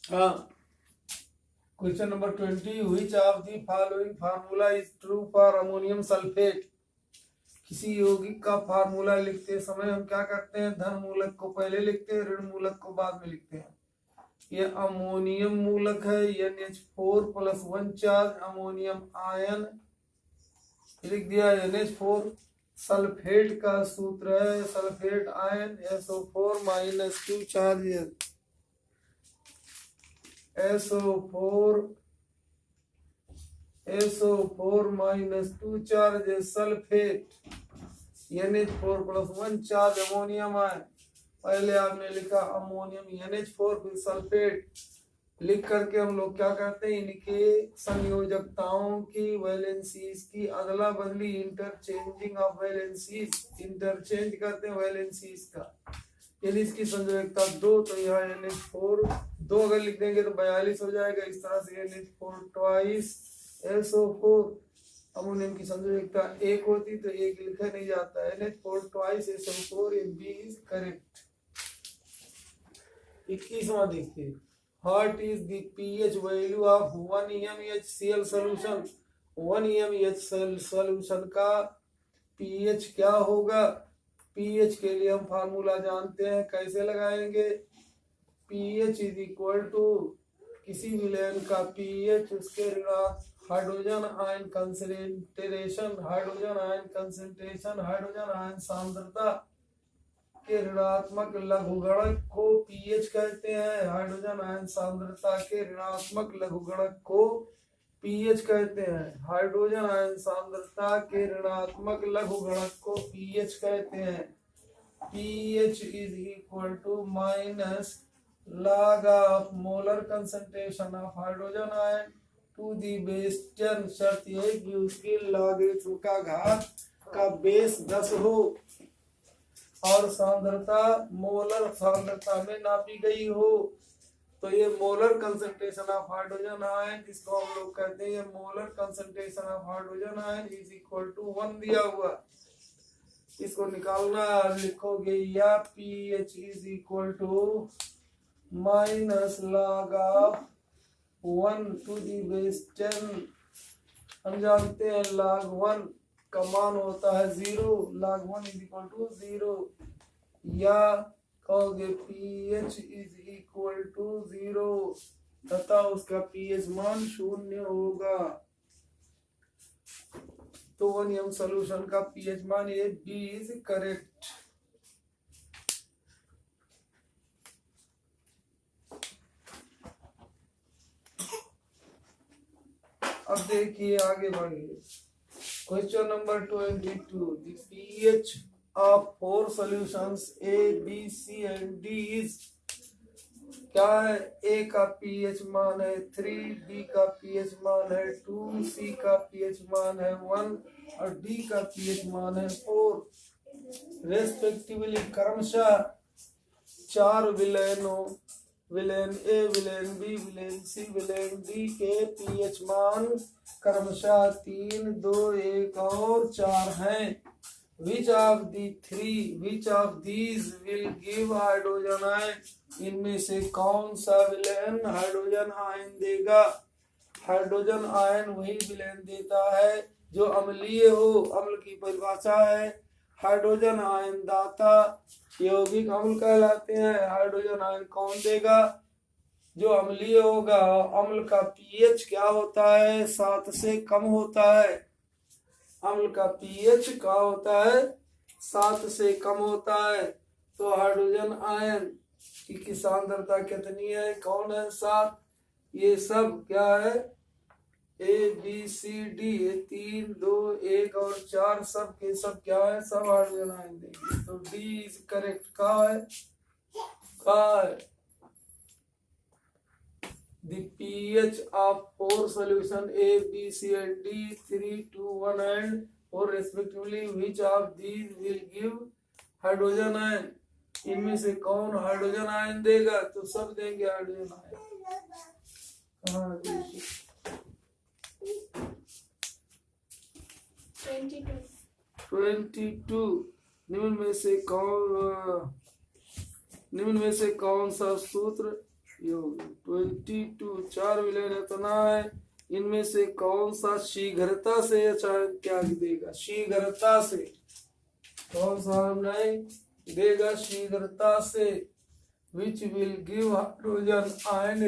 हाँ, question number 20, which of the following formula is true for ammonium sulphate. किसी यौगिक का फार्मूला लिखते समय हम क्या करते हैं, धन मूलक को पहले लिखते हैं, ऋण मूलक को बाद में लिखते हैं। ये अमोनियम मूलक है, NH4+1 चार्ज अमोनियम आयन लिख दिया, NH4। सल्फेट का सूत्र है sulphate ion SO4-2 charge, SO4-2 charge sulphate, NH4+1 charge ammonium ion. पहले आपने लिखा अमोनियम NH4 फिर सल्फेट लिख करके हम लोग क्या करते हैं, इनके संयोजकताओं की वैलेंसीज की अदला बदली, इंटरचेंजिंग ऑफ वैलेंसीज, इंटरचेंज करते हैं वैलेंसीज का। यदि इसकी संयोजकता 2 तो यहाँ NH4 2 अगर लिख देंगे तो 42 हो जाएगा। इस तरह से NH4 ट्वाइस SO4, अमोनियम की संयोजकता 1 होती तो 1 लिखा नहीं जाता, NH4 ट्वाइस SO4, ये बी इज करेक्ट। 21वां देखिए, what is the pH value of 1 mHCl solution. 1 mHCl solution का pH क्या होगा। pH के लिए हम फार्मूला जानते हैं, कैसे लगाएंगे। pH इज इक्वल टू किसी विलयन का pH उसके hydrogen ion concentration, hydrogen ion सांद्रता के ऋणात्मक लघुगणक को pH कहते हैं। हाइड्रोजन आयन सांद्रता के ऋणात्मक लघुगणक को pH कहते हैं। हाइड्रोजन आयन सांद्रता के ऋणात्मक लघुगणक को pH कहते हैं। pH is equal to minus log of molar concentration of hydrogen ion to the base 10। शर्त यह है कि उसकी लॉगरिथम का घात का बेस 10 हो और सांद्रता मोलर सांद्रता में नापी गई हो। तो ये molar concentration of hydrogen ion, इसको हम लोग कहते हैं molar concentration of hydrogen ion is equal to 1 दिया हुआ। इसको निकालना, लिखोगे या pH is equal to minus log of 1 to the base 10। हम जानते हैं log 1 का मान होता है 0, log 1 इज इक्वल टू 0, या कहोगे pH इज इक्वल टू 0 तथा उसका pH मान 0 होगा। तो 1 m सॉल्यूशन का pH मान ये B इज करेक्ट। अब देखिए आगे बढ़िए, question number 22, the pH of 4 solutions A, B, C and D is। क्या है, A का pH मान है 3, B का pH मान है 2, C का pH मान है 1 और D का pH मान है 4। रेस्पेक्टिवली क्रमशः 4 विलयनों, विलयन A, विलयन B, विलयन C, विलयन D के pH मान क्रमशः 3, 2, 1 और 4 हैं। Which of these will give hydrogen ion. इनमें से कौन सा विलयन हाइड्रोजन आयन देगा। हाइड्रोजन आयन वही विलयन देता है जो अम्लीय हो। अम्ल की परिभाषा है हाइड्रोजन आयन दाता यौगिक अम्ल कहलाते हैं। हाइड्रोजन आयन कौन देगा, जो अम्लीय होगा। अम्ल का pH क्या होता है, 7 से कम होता है। अम्ल का pH क्या होता है, 7 से कम होता है। तो हाइड्रोजन आयन की सांद्रता कितनी है, कौन है, 7। ये सब क्या है, A, B, C, D, 3, 2, 1 और 4 सब के सब क्या है, सब हाइड्रोजन आयन देंगे। तो D इज करेक्ट। का है The pH of 4 solution A, B, C and D 3, 2, 1 and 4 respectively, which of these will give hydrogen ion. इनमें से कौन हाइड्रोजन आयन देगा, तो सब देंगे हाइड्रोजन आयन। 22 निम्न में से कौन निम्न में से कौन सा सूत्र, ये हो गया 22, 4 विलयन इतना है, इनमें से कौन सा शीघ्रता से अचानक क्या देगा, शीघ्रता से कौन सा नहीं देगा, शीघ्रता से, which will give hydrogen ion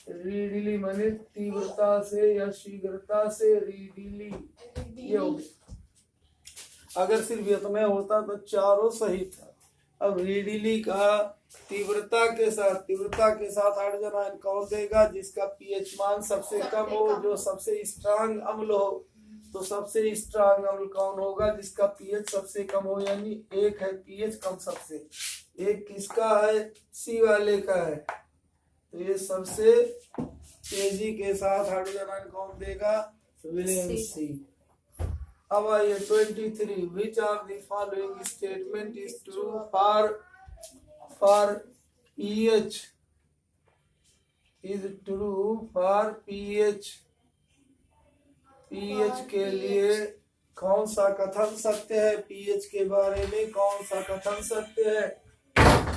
readily माने तीव्रता से या शीघ्रता से, readily ये हो गया। अगर सिर्फ इतना होता तो चारों सही था। अब readily का तीव्रता के साथ हाइड्रोजन आयन कौन देगा, जिसका पीएच मान सबसे कम हो, जो सबसे स्ट्रांग अम्ल हो। तो सबसे स्ट्रांग अम्ल कौन होगा, जिसका पीएच सबसे कम हो, यानी एक है पीएच कम सबसे, एक किसका है, सी वाले का है। तो ये सबसे तेजी के साथ हाइड्रोजन आयन कौन देगा, विलियम सी। अब आइए 23, which of the following statement is true for pH, is true for pH, pH के लिए कौन सा कथन सत्य है, पीएच के बारे में कौन सा कथन सत्य है।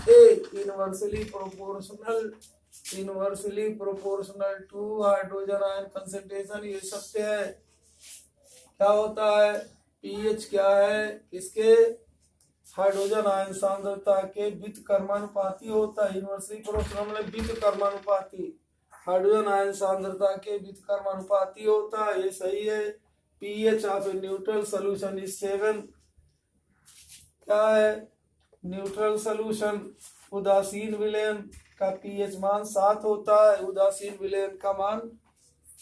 A inversely proportional to hydrogen ion concentration, ये सत्य है। क्या होता है, पीएच क्या है, किसके, हाइड्रोजन आयन सांद्रता के व्युत्क्रमानुपाती होता है। इनवर्सली प्रोपोर्शनल में व्युत्क्रमानुपाती, हाइड्रोजन आयन सांद्रता के व्युत्क्रमानुपाती होता है, ये सही है। PH of a neutral solution is 7, क्या है, न्यूट्रल सॉल्यूशन उदासीन विलयन का पीएच मान 7 होता है, उदासीन विलयन का मान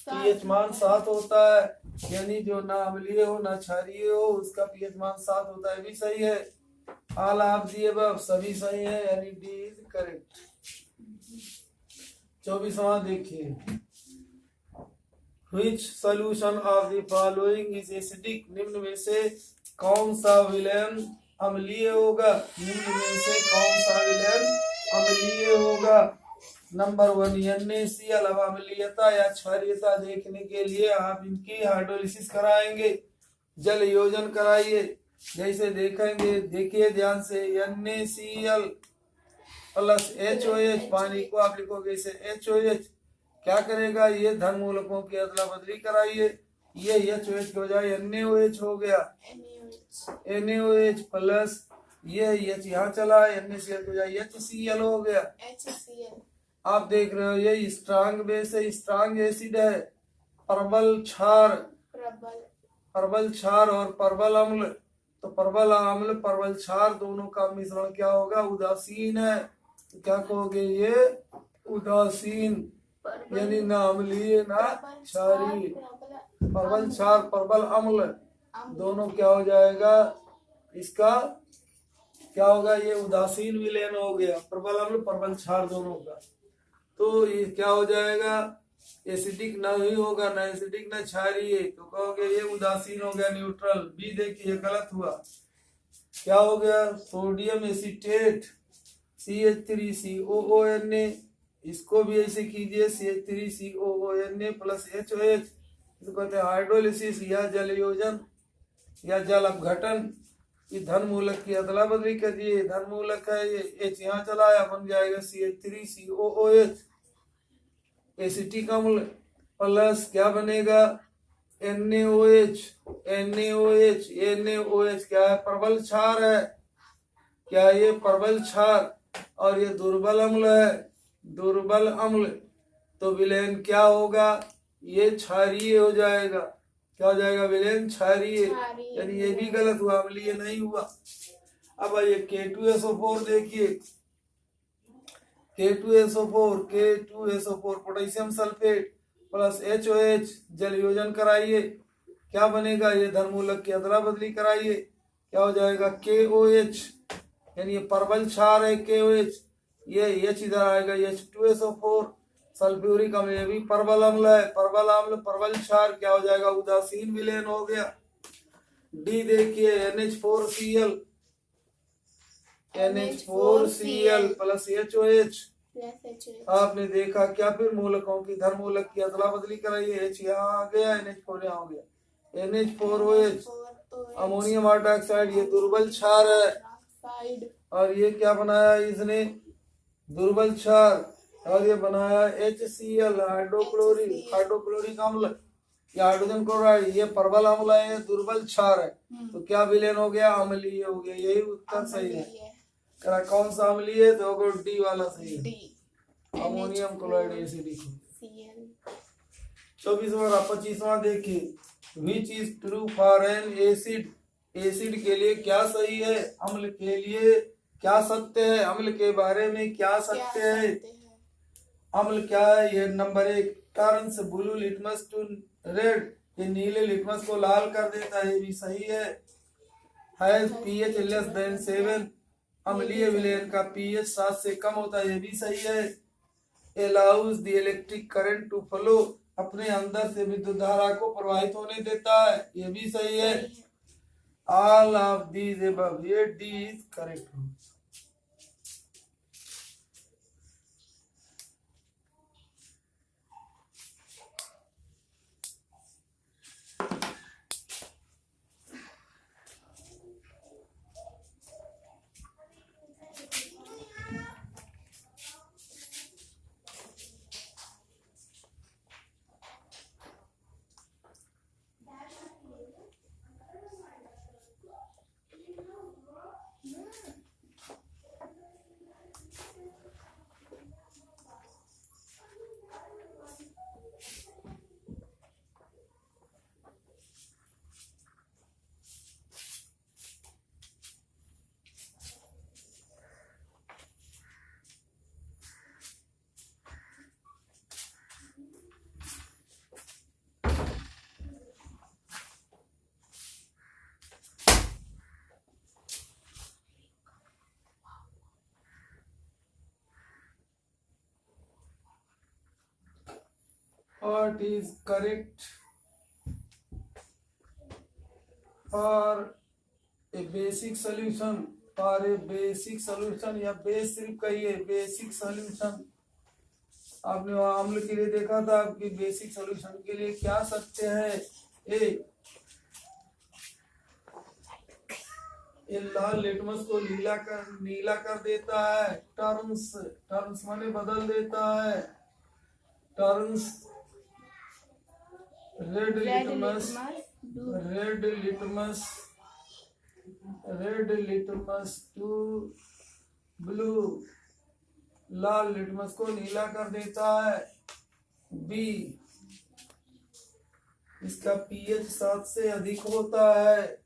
पीएच मान 7 होता है, यानी जो ना अम्लीय हो ना क्षारीय हो उसका पीएच मान 7 होता है, भी सही है। ऑल ऑफ द अबव सभी सही है, यानी डी इज करेक्ट। 24वां देखिए, Which solution of the following is acidic, निम्न में से कौन सा विलयन अम्लीय होगा, निम्न में से कौन सा विलयन अम्लीय होगा। Number 1 NaCl। अब अम्लीयता या क्षारीयता देखने के लिए आप इनकी हाइड्रोलिसिस कराएंगे, जल योजन कराइए। जैसे देखेंगे, देखिए ध्यान से, NaCl प्लस HOH, पानी को आप लिखोगे इसे HOH, क्या करेगा, ये धन मूलकों की अदला बदली कराइए, ये HOH की बजाय NaOH हो गया, NaOH प्लस ये H यहाँ चला, NaCl की बजाय HCl हो गया। आप देख रहे हो ये स्ट्रांग बेस है, स्ट्रांग एसिड है। प्रबल क्षार और प्रबल अम्ल, तो प्रबल अम्ल प्रबल क्षार दोनों का मिश्रण क्या होगा, उदासीन है। तो क्या कहोगे, ये उदासीन, यानी ना अम्लीय ना क्षारीय। प्रबल क्षार प्रबल अम्ल दोनों क्या हो जाएगा, इसका क्या होगा, ये उदासीन विलयन हो गया, प्रबल अम्ल प्रबल क्षार दोनों का। तो ये क्या हो जाएगा, एसिडिक ना ही होगा, ना एसिडिक ना क्षारीय, तो कहोगे ये उदासीन हो गया, न्यूट्रल। बी देखिए गलत हुआ, क्या हो गया, सोडियम एसीटेट CH3COONA, इसको भी ऐसे कीजिए CH3COONA प्लस HOH, इसको कहते हैं हाइड्रोलिसिस या जल योजन या जल अपघटन। ये धन मूलक की अदला बदली करिए, धन मूलक है ये, H यहाँ चला आया, बन जाएगा CH3COOH, एसिटिक अम्ल प्लस क्या बनेगा, NaOH क्या है, प्रबल क्षार है, क्या ये प्रबल क्षार, और ये दुर्बल अम्ल है, दुर्बल अम्ल। तो विलयन क्या होगा, ये क्षारीय हो जाएगा, क्या हो जाएगा, विलयन क्षारीय, यानी ये भी गलत हुआ, अम्लीय नहीं हुआ। अब ये K2SO4 देखिए, K2SO4 potassium sulphate plus HOH, जल योजन कराइए, क्या बनेगा, ये धन मूलक की अदला बदली कराइए, क्या हो जाएगा, KOH, यानी ये प्रबल क्षार है KOH, ये H इधर आएगा, H2SO4 सल्फ्यूरिक अम्ल, ये भी प्रबल अम्ल है, प्रबल अम्ल प्रबल क्षार, क्या हो जाएगा, उदासीन विलयन हो गया। डी देखिए, NH4Cl प्लस HOH, आपने देखा क्या, फिर मूलकों की धन मूलक की अदला बदली कराइए, H यहाँ आ गया, NH4 यहाँ हो गया, NH4OH, अमोनियम हाइड्रोक्साइड, ये दुर्बल क्षार है, और ये क्या बनाया इसने, दुर्बल क्षार, और ये बनाया HCl हाइड्रोक्लोरिक अम्ल, ये हाइड्रोजन क्लोराइड, ये प्रबल अम्ल है, ये दुर्बल क्षार है, तो क्या विलयन हो गया, अम्लीय हो गया। यही उत्तर सही है। कौन सा अम्लीय है, तो डी वाला सही है, अमोनियम क्लोराइड एसिडिक। 25वां देखिए, which is true for an acid, acid के लिए क्या सही है, अम्ल के लिए क्या सत्य है, अम्ल के बारे में क्या सत्य है। अम्ल क्या है, ये number 1, turns blue litmus to red, ये नीले लिटमस को लाल कर देता है, ये भी सही है। हैज pH लेस देन 7, अम्लीय विलयन का pH 7 से कम होता है, ये भी सही है। Allows the electric current to flow, अपने अंदर से विद्युत धारा को प्रवाहित होने देता है, ये भी सही है। ऑल ऑफ दीज अबव, ये D is correct. What is correct for a basic solution? For a basic solution, या बेस सिर्फ कहिए, बेसिक सॉल्यूशन। आपने वहां अम्ल के लिए देखा था, आपकी बेसिक सॉल्यूशन के लिए क्या सत्य है। ये लाल लिटमस को नीला कर देता है, टर्न्स माने बदल देता है, turns red litmus to blue, लाल लिटमस को नीला कर देता है। बी, इसका pH 7 से अधिक होता है,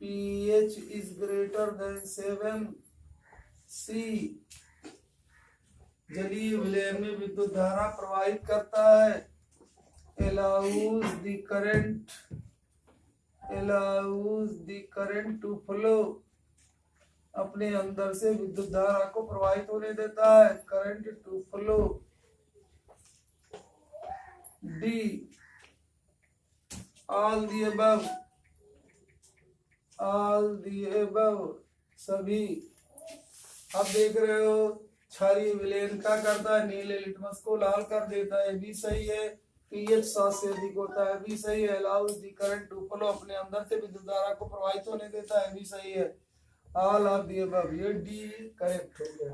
pH इज ग्रेटर देन 7। सी, जलीय विलयन में विद्युत धारा प्रवाहित करता है, allows the current to flow, अपने अंदर से विद्युत धारा को प्रवाहित होने देता है, current to flow. D, all the above, सभी। अब देख रहे हो, क्षारीय विलयन क्या करता है, नीले लिटमस को लाल कर देता है, भी सही है। pH 7 से अधिक होता है, भी सही है। Allows the current to flow, अपने अंदर से विद्युत धारा को प्रवाहित होने देता है, भी सही है। ऑल ऑफ द अबव, ये डी करेक्ट हो गया।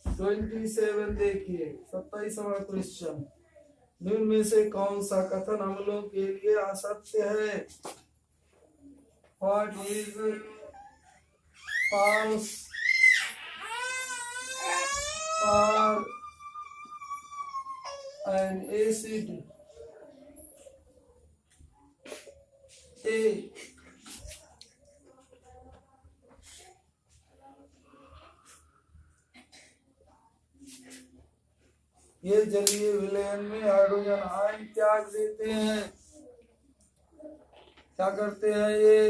27 देखिए, 27वां क्वेश्चन, निम्न में से कौन सा कथन अम्लों के लिए असत्य है। What is false for an acid A, ये जलीय विलयन में हाइड्रोजन आयन त्याग देते हैं, क्या करते हैं, ये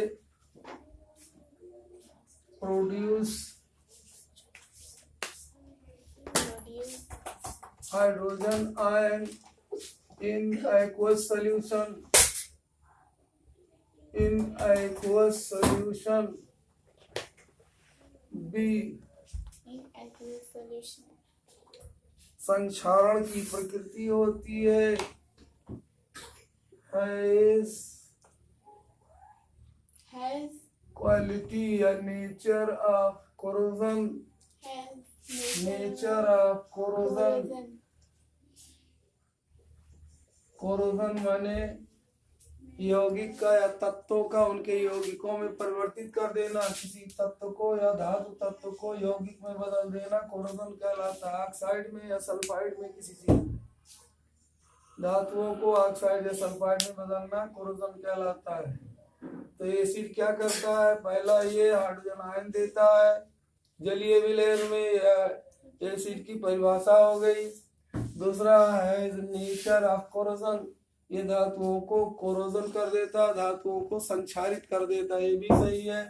produce hydrogen ion in aqueous solution, B, संक्षारण की प्रकृति होती है, has क्वालिटी या nature of corrosion, nature of corrosion, corrosion माने यौगिक का या तत्वों का उनके यौगिकों में परिवर्तित कर देना, किसी तत्व को या धातु तत्व को यौगिक में बदल देना कोरोजन कहलाता है। ऑक्साइड में या सल्फाइड में किसी चीज धातुओं को ऑक्साइड या सल्फाइड में बदलना कोरोजन कहलाता है। तो एसिड क्या करता है, पहला ये हाइड्रोजन आयन देता है, जलीय विलयन में एसिड की परिभाषा हो गई। दूसरा है नेचर ऑफ कोरोजन, ये धातुओं को कोरोजन कर देता, धातुओं को संक्षारित कर देता, ये भी सही है।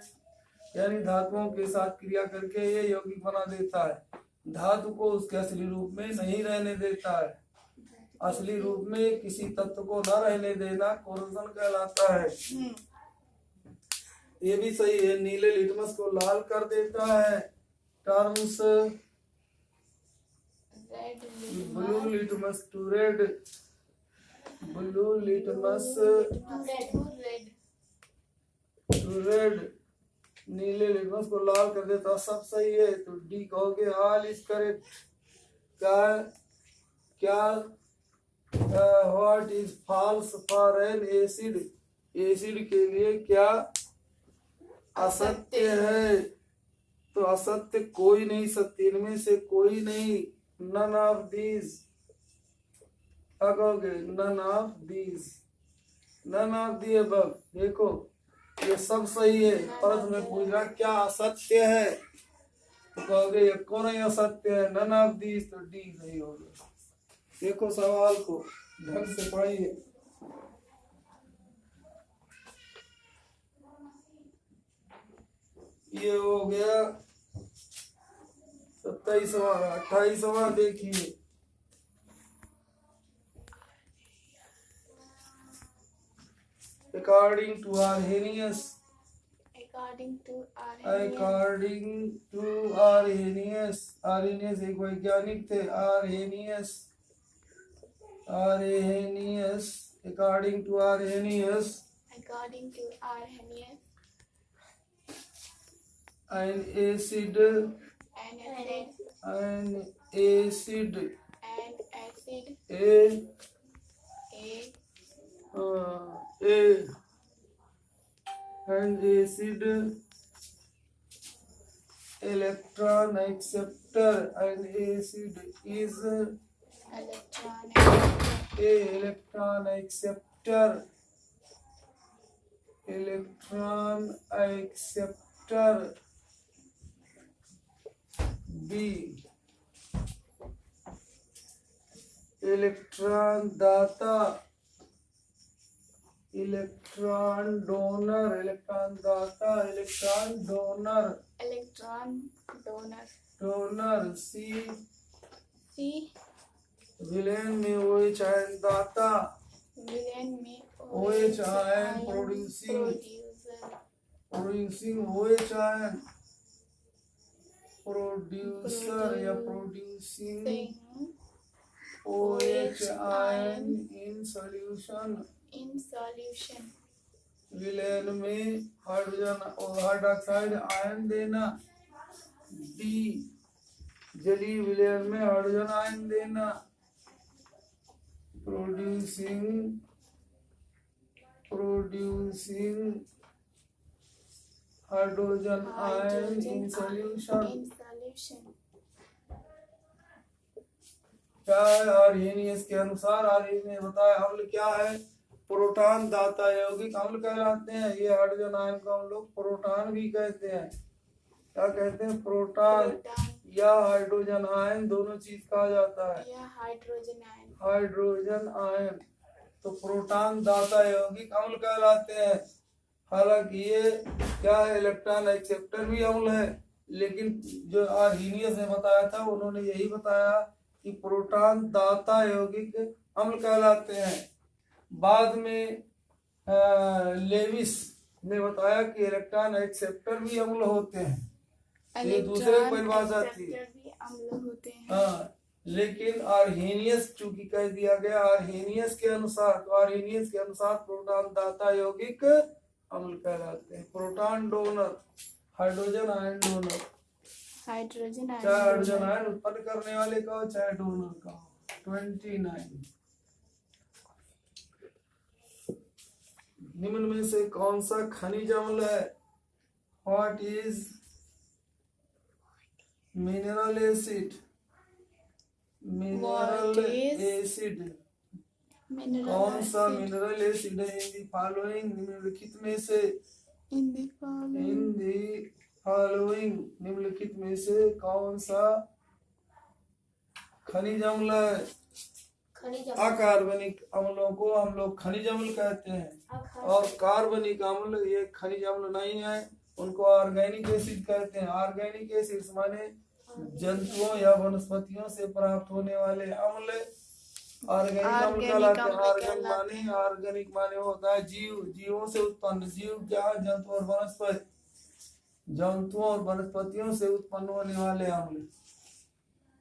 यानी धातुओं के साथ क्रिया करके ये यौगिक बना देता है, धातु को उसके असली रूप में नहीं रहने देता है। असली रूप में किसी तत्व को न रहने देना कोरोजन कहलाता है, ये भी सही है। नीले लिटमस को लाल कर देता है, turns blue litmus to red, blue litmus to red, नीले लिटमस को लाल कर देता, सब सही है। तो डी कहोगे ऑल इज करेक्ट। क्या what is false for an acid, acid के लिए क्या असत्य है, तो असत्य कोई नहीं, सत्य इनमें से कोई नहीं, नन ऑफ दीज। क्या कहोगे, none of these, none of the above. देखो ये सब सही है, पर तुम्हें पूछ रहा क्या असत्य है, तो कहोगे ये कौन नहीं असत्य है, नन ऑफ दीज, तो डी सही हो गया। देखो सवाल को ढंग से पढ़िए। ये हो गया 27वां। 28वां देखिए, according to Arrhenius, Arrhenius एक वैज्ञानिक थे, Arrhenius, according to Arrhenius, an acid electron acceptor, an acid is electron acceptor, B electron दाता, इलेक्ट्रॉन डोनर, इलेक्ट्रॉन दाता, इलेक्ट्रॉन डोनर, सी विलेन में OH आयन दाता, OH ion producing OH ion, producer या producing OH ion in solution, विलयन में hydrogen और hydroxide ion देना, डी जलीय विलयन में हाइड्रोजन आयन देना, producing hydrogen ion in solution. क्या है, आर्हेनियस के अनुसार, आर्हेनियस ने बताया अम्ल क्या है, प्रोटॉन दाता यौगिक अम्ल कहलाते हैं। ये हाइड्रोजन आयन को हम लोग प्रोटॉन भी कहते हैं। क्या कहते हैं, प्रोटॉन या हाइड्रोजन आयन, दोनों चीज कहा जाता है, हाइड्रोजन आयन। तो प्रोटॉन दाता यौगिक अम्ल कहलाते हैं। हालांकि ये क्या है, इलेक्ट्रॉन एक्सेप्टर भी अम्ल है, लेकिन जो आर्हेनियस ने बताया था उन्होंने यही बताया कि प्रोटॉन दाता यौगिक अम्ल कहलाते हैं। बाद में लेविस ने बताया कि इलेक्ट्रॉन एक्सेप्टर भी अम्ल होते हैं, ये दूसरे परिभाषा थी। हाँ, लेकिन आर्हेनियस चूंकि कह दिया गया आर्हेनियस के अनुसार, तो आर्हेनियस के अनुसार प्रोटॉन दाता यौगिक अम्ल कहलाते हैं। Proton donor, hydrogen ion donor, hydrogen चाहे हाइड्रोजन आयन आयन उत्पन्न करने वाले का हो चाहे डोनर का हो। 29 निम्न में से कौन सा खनिज अम्ल है? What is mineral acid? Mineral What is acid mineral कौन सा एसिड मिनरल एसिड है? इन दी फॉलोइंग निम्नलिखित में से, in the following in the following निम्नलिखित में से कौन सा खनिज अम्ल है? अकार्बनिक अम्लों को हम लोग खनिज अम्ल कहते हैं, और कार्बनिक अम्ल ये खनिज अम्ल नहीं है, उनको ऑर्गेनिक एसिड कहते हैं। ऑर्गेनिक एसिड माने जंतुओं या वनस्पतियों से प्राप्त होने वाले अम्ल ऑर्गेनिक अम्ल कहलाते हैं। ऑर्गेनिक माने होता है जीव, जीवों से उत्पन्न, जीव क्या? जंतु और वनस्पति, जंतुओं और वनस्पतियों से उत्पन्न होने वाले अम्ल।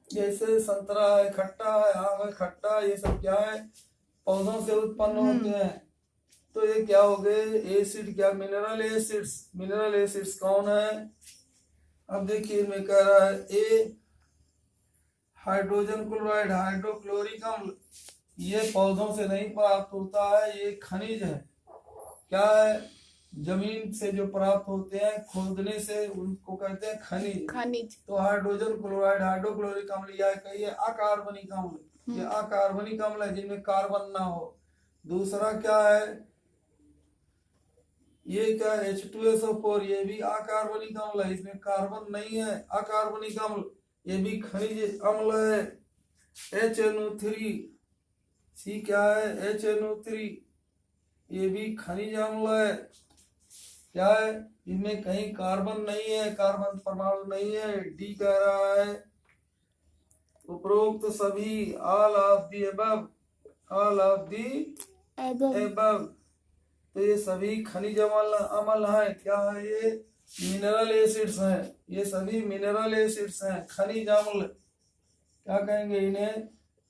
जैसे संतरा है खट्टा है, आम है खट्टा, ये सब क्या है? पौधों से उत्पन्न होते हैं। तो ये क्या हो गए? एसिड क्या? Mineral acids. मिनरल एसिड्स कौन है? अब देखिए इनमें कह रहा है ए हाइड्रोजन क्लोराइड, हाइड्रोक्लोरिक अम्ल, ये पौधों से नहीं प्राप्त होता है, ये खनिज है। क्या है? जमीन से जो प्राप्त होते हैं खोदने से, उनको कहते हैं खनिज। खनिज तो हाइड्रोजन क्लोराइड, हाइड्रोक्लोरिक अम्ल, यह कहिए अकार्बनिक अम्ल। ये अकार्बनिक अम्ल है जिनमें कार्बन ना हो। दूसरा क्या है? ये क्या? H2SO4, ये भी अकार्बनिक अम्ल है, इसमें कार्बन नहीं है, अकार्बनिक अम्ल, ये भी खनिज अम्ल है। HNO3, सी क्या है? HNO3, ये भी खनिज अम्ल है। क्या है? इनमें कहीं कार्बन नहीं है, कार्बन परमाणु नहीं है। डी कह रहा है उपरोक्त सभी, all of the above, all of the above, तो ये सभी खनिज अम्ल हैं। क्या है? ये मिनरल एसिड्स हैं, ये सभी मिनरल एसिड्स हैं, खनिज अम्ल। क्या कहेंगे इन्हें?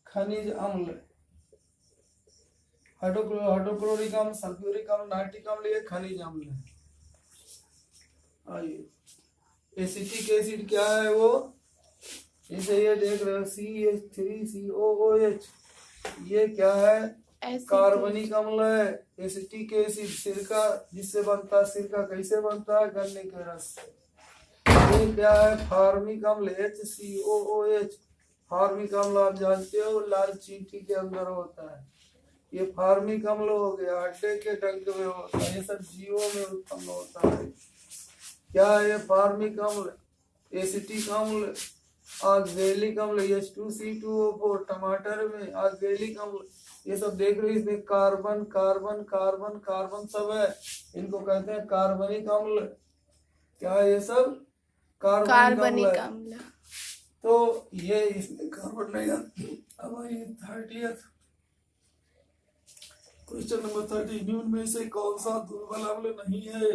खनिज अम्ल। हाइड्रोक्लोरिक अम्ल, सल्फ्यूरिक अम्ल, नाइट्रिक अम्ल, ये खनिज अम्ल है। आइए एसिटिक एसिड क्या है? वो इसे ये देख रहे हो CH3COOH, ये क्या है? कार्बनिक अम्ल है। एसिटिक एसिड सिरका जिससे बनता है, सिरका कैसे बनता है? गन्ने के रस से। ये क्या है? फार्मिक अम्ल HCOOH। फार्मिक अम्ल आप जानते हो लाल चींटी के अंदर होता है, ये फार्मिक अम्ल हो गया। हड्डे के डंक में होता है, ये सब जीवों में उत्पन्न होता है। क्या है ये? फार्मिक अम्ल। एसिटिक अम्ल, ऑक्जेलिक अम्ल, H2C2O4, टमाटर में ऑक्जेलिक अम्ल, ये सब देख रहे हो, इसमें कार्बन कार्बन कार्बन कार्बन सब है, इनको कहते हैं कार्बनिक अम्ल। क्या है ये सब? कार्बनिक अम्ल। तो ये इसमें कार्बन नहीं है। अब ये 30th क्वेश्चन नंबर 30, निम्न में से कौन सा दुर्बल अम्ल नहीं है?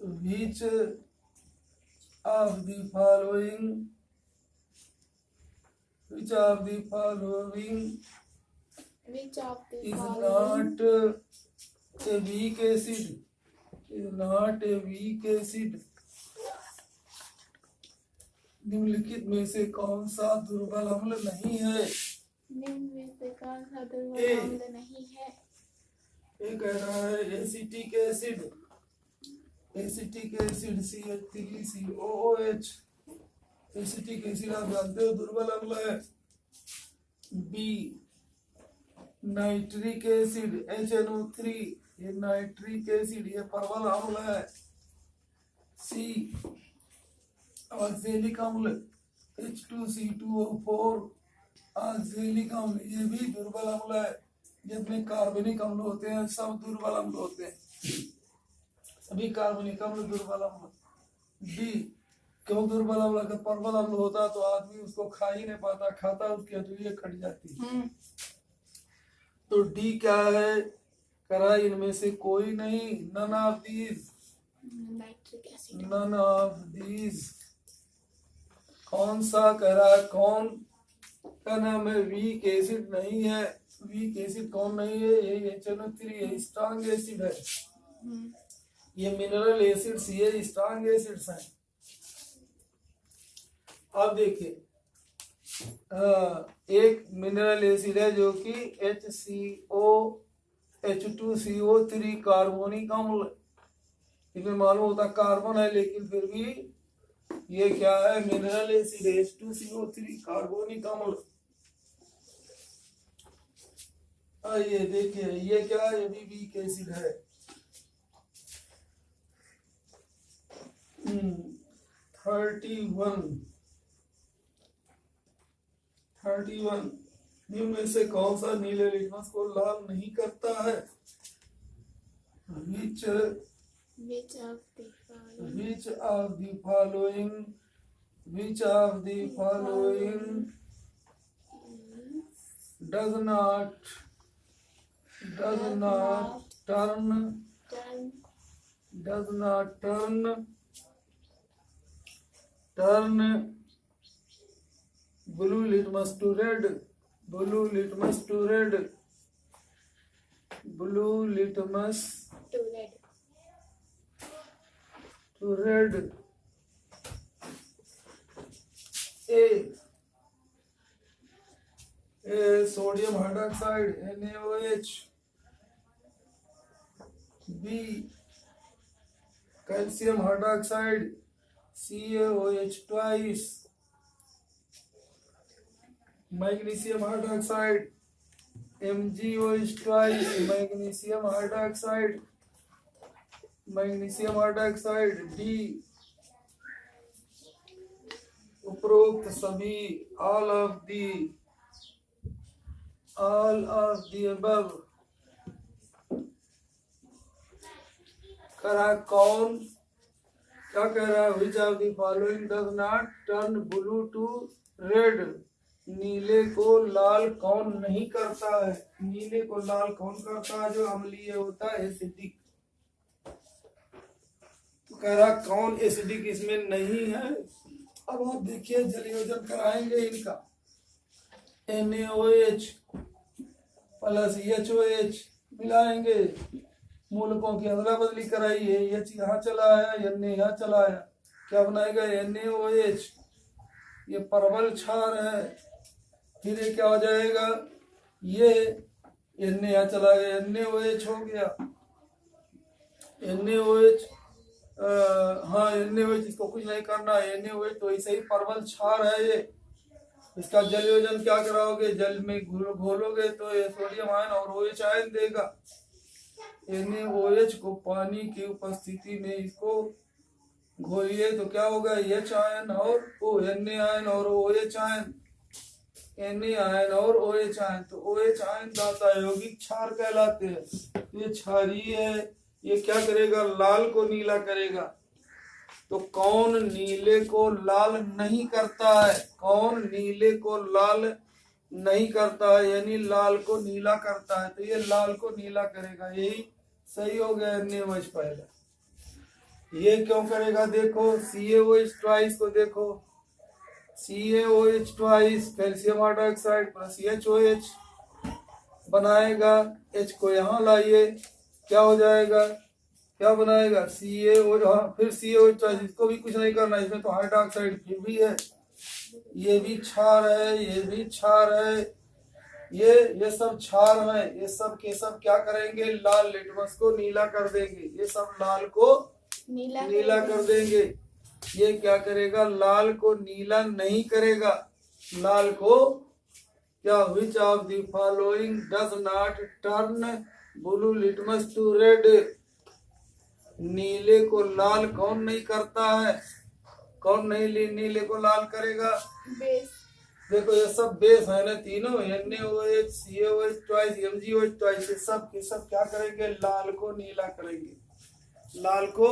Which of the following is not a weak acid? Is not a weak acid. निम्नलिखित में से कौन सा दुर्बल अम्ल नहीं है? निम्न में से कौन सा दुर्बल अम्ल नहीं है? ये कह रहा है acetic acid, acetic acid CH3COOH, acetic acid आप जानते हो दुर्बल अम्ल है। बी नाइट्रिक एसिड HNO3, ये नाइट्रिक एसिड, ये प्रबल अम्ल है। सी ऑक्जेलिक अम्ल H2C2O4, ऑक्जेलिक अम्ल, ये भी दुर्बल अम्ल है। जितने कार्बनिक अम्ल होते हैं सब दुर्बल अम्ल होते हैं, सभी कार्बनिक अम्ल दुर्बल अम्ल। डी क्यों दुर्बल अम्ल? अगर प्रबल अम्ल होता तो आदमी उसको खा ही नहीं पाता, खाता उसकी हथेलियां कट जाती। तो डी क्या है? करा इनमें से कोई नहीं, none of these, none of these. कौन सा कह रहा है? कौन का नाम है? वीक एसिड नहीं है। वीक एसिड कौन नहीं है? ये HNO3 है, स्ट्रॉन्ग एसिड है। ये मिनरल एसिड्स, ये स्ट्रॉन्ग एसिड्स हैं। अब देखिए एक मिनरल एसिड है जो कि H2CO3 कार्बोनिक अम्ल, इसमें मालूम होता कार्बन है लेकिन फिर भी ये क्या है? मिनरल एसिड है, H2CO3 कार्बोनिक अम्ल। ये देखिए ये क्या है? ये भी वीक एसिड है। 31 निम्न से कौन सा नीले लिटमस को लाल नहीं करता है? Which of the following does not turn blue litmus to red? Blue litmus to red. A sodium hydroxide NaOH. B calcium hydroxide CaOH twice. Magnesium hydroxide MgOH twice. Magnesium hydroxide D। उपरोक्त सभी all of the above करा कौन क्या कह रहा है? Which of the following does not turn blue to red? नीले को लाल कौन नहीं करता है? नीले को लाल कौन करता है? जो अम्लीय होता है, एसिडिक। तो कह रहा कौन एसिडिक इसमें नहीं है? अब आप देखिए जलयोजन कराएंगे इनका। NaOH प्लस HOH मिलाएंगे, मूलकों की अदला बदली कराइए, H यहाँ चला आया, Na यहाँ चला आया, क्या बनाएगा? NaOH। ये प्रबल क्षार है। फिर ये क्या हो जाएगा? ये Na यहाँ चला गया, NaOH हो गया। NaOH NaOH इसको कुछ नहीं करना है। NaOH तो ऐसे ही प्रबल क्षार है ये। इसका जलयोजन क्या कराओगे? जल में घोलोगे तो ये सोडियम आयन और OH आयन देगा। NaOH को पानी की उपस्थिति में इसको घोलिए तो क्या होगा? H आयन और Na आयन और OH आयन, Na आयन और OH आयन। तो OH आयन दाता यौगिक क्षार कहलाते हैं। ये क्षारीय है। ये क्या करेगा? लाल को नीला करेगा। तो कौन नीले को लाल नहीं करता है? कौन नीले को लाल नहीं करता है यानी लाल को नीला करता है? तो ये लाल को नीला करेगा। यही सही हो गया। NaOH पहला। ये क्यों करेगा? देखो CaOH ट्वाइस को देखो, CaOH twice calcium hydroxide plus HOH बनाएगा। H को यहाँ लाइए, क्या हो जाएगा? क्या बनाएगा? CaOH। हाँ, फिर CaOH ट्वाइस, इसको भी कुछ नहीं करना, इसमें तो हाइड्रोक्साइड फिर भी है। ये भी क्षार है, ये भी क्षार है, ये सब क्षार है। ये सब के सब क्या करेंगे? लाल लिटमस को नीला कर देंगे। ये सब लाल को नीला कर देंगे। ये क्या करेगा? लाल को नीला नहीं करेगा। लाल को क्या? Which of the following does not turn blue litmus to red? नीले को लाल कौन नहीं करता है? कौन नहीं नीले को लाल करेगा? बेस। देखो ये सब बेस है ना तीनों, NaOH, CaOH twice, MgOH twice. ये सब के सब क्या करेंगे? लाल को नीला करेंगे। लाल को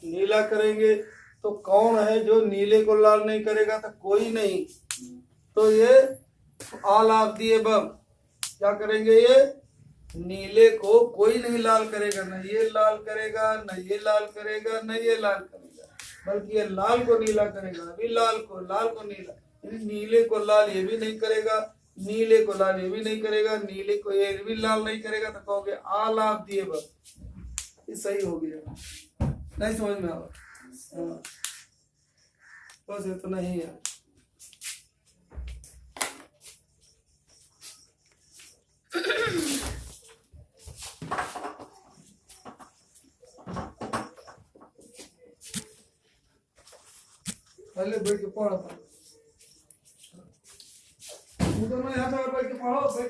नीला करेंगे। तो कौन है जो नीले को लाल नहीं करेगा? तो कोई नहीं। तो ये ऑल ऑफ दी अबव क्या करेंगे? ये नीले को कोई नहीं लाल करेगा। न ये लाल करेगा, न ये लाल करेगा, न ये लाल करेगा, बल्कि ये लाल को नीला करेगा। अभी लाल को नीला, नीले को लाल ये भी नहीं करेगा, नीले को लाल ये भी नहीं करेगा, नीले को ये भी लाल नहीं करेगा, तो कहोगे आ लाभ दिए बस, ये सही हो गया। नहीं समझ में आ रहा? हाँ, बस इतना ही है। पहले बैठ के पढ़ो, यहाँ पे बैठ के पढ़ो।